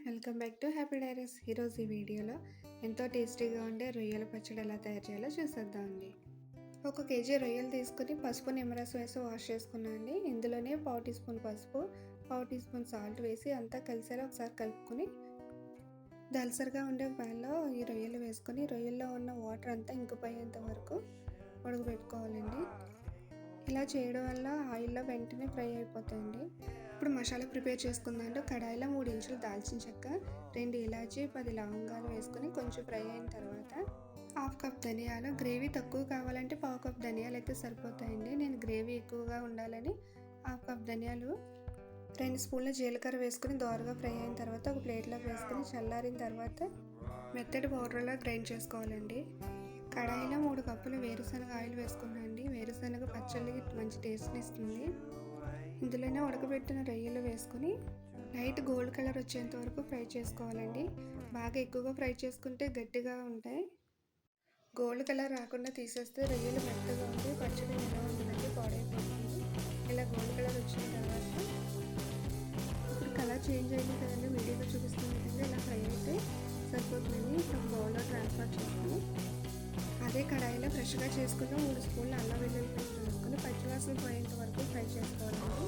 Welcome back to happy diaries. ఈరోజు ఈ వీడియోలో ఎంతో టేస్టీగా ఉండే రొయ్యల పచ్చడి ఎలా తయారు చేయాలో చూసేద్దామండి. 1 కేజీ రొయ్యలు తీసుకుని పసుపు నిమ్మరసం వేసి వాష్ చేసుకున్నాండి. ఇందులోనే 1/2 టీ స్పూన్ పసుపు, 1/2 టీ స్పూన్ సాల్ట్ వేసి అంతా కలిసేలా ఒకసారి కలుపుకొని దలసరిగా ఉండే ప్యాన్లో ఈ రొయ్యలు వేసుకొని రొయ్యల్లో ఉన్న వాటర్ అంతా ఇంకిపోయేంత వరకు ఉడకబెట్టుకోవాలండి. ఇలా చేయడం వల్ల ఆయిల్లో వెంటనే ఫ్రై అయిపోతాయండి. ఇప్పుడు మసాలా ప్రిపేర్ చేసుకుందాం. కడాయిలో 3 ఇంచులు దాల్చిన చెక్క, 2 ఇలాచీ, 10 లవంగాలు వేసుకొని కొంచెం ఫ్రై అయిన తర్వాత 1/2 కప్ ధనియాలు. గ్రేవీ తక్కువ కావాలంటే 1/2 కప్ ధనియాలు అయితే సరిపోతాయండి. నేను గ్రేవీ ఎక్కువగా ఉండాలని 1/2 కప్ ధనియాలు, 2 స్పూన్ల జీలకర్ర వేసుకుని దోరగా ఫ్రై అయిన తర్వాత ఒక ప్లేట్లోకి వేసుకొని చల్లారిన తర్వాత మెత్తటి పౌడర్లా గ్రైండ్ చేసుకోవాలండి. కడాయిలో 3 కప్పులు వేరుశనగ ఆయిల్ వేసుకున్నాండి. వేరుశనగ పచ్చళ్ళకి మంచి టేస్ట్ని ఇస్తుంది. ఇందులోనే ఉడకబెట్టిన రొయ్యలు వేసుకుని లైట్ గోల్డ్ కలర్ వచ్చేంత వరకు ఫ్రై చేసుకోవాలండి. బాగా ఎక్కువగా ఫ్రై చేసుకుంటే గట్టిగా ఉంటాయి. గోల్డ్ కలర్ రాకుండా తీసేస్తే రొయ్యలు మెత్తగా ఉండి పచ్చడి ఎలా ఉంటుందండి, పాడైపోతుంది. ఇలా గోల్డ్ కలర్ వచ్చిన తర్వాత ఇప్పుడు కలర్ చేంజ్ అయింది కదండి, వీడియోలో చూపిస్తున్న విధంగా ఇలా ఫ్రై అయితే సరిపోతుందండి. ఇప్పుడు బౌల్లో ట్రాన్స్ఫర్ చేసుకుని అదే కడాయిలో ఫ్రెష్గా చేసుకున్న 3 స్పూన్ల అల్లం వెల్లుల్లి పేస్ట్ వేసుకొని పచ్చివాసన పోయేంత వరకు ఫ్రై చేసుకోవాలండి.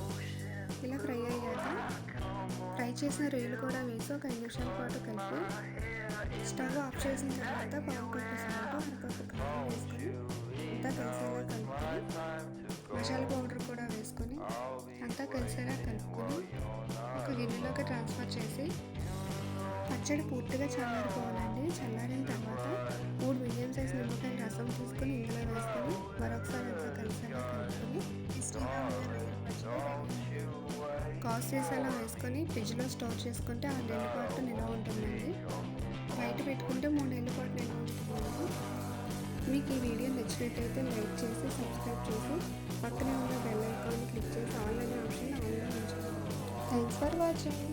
ఇలా ఫ్రై అయ్యాక ఫ్రై చేసిన రొయ్యలు కూడా వేసి ఒక 5 నిమిషాల పాటు కలిపి స్టవ్ ఆఫ్ చేసిన తర్వాత 1/4 కప్పు సాల్ట్, 1 కప్పు కారం వేసుకొని అంతా కలిసేలా కలుపుకొని మసాలా పౌడర్ కూడా వేసుకొని అంతా కలిసేలా కలుపుకొని ఒక గిన్నెలోకి ట్రాన్స్ఫర్ చేసి పచ్చడి పూర్తిగా చల్లారిపోవాలండి. చల్లారిన తర్వాత 3 మీడియం సైజ్ నిమ్మకాయల రసం తీసుకొని ఇందులో వేసుకొని మరొకసారి అంతా కలిసేలా కలుపుకొని టేస్టీగా ఉండే రొయ్యల పచ్చడి కాస్ సీసాలో వేసుకొని ఫ్రిడ్జ్లో స్టోర్ చేసుకుంటే 6 నెలల పాటు నిల్వ ఉంటుందండి. బయట పెట్టుకుంటే 3 నెలల పాటు నిల్వ ఉంటుందండి. మీకు ఈ వీడియో నచ్చినట్టయితే లైక్ చేసి సబ్స్క్రైబ్ చేసి పక్కనే ఉన్న బెల్ ఐకాన్ క్లిక్ చేసి ఆల్ అనే ఆప్షన్ ఆన్లో ఉంచండి. Thanks for watching.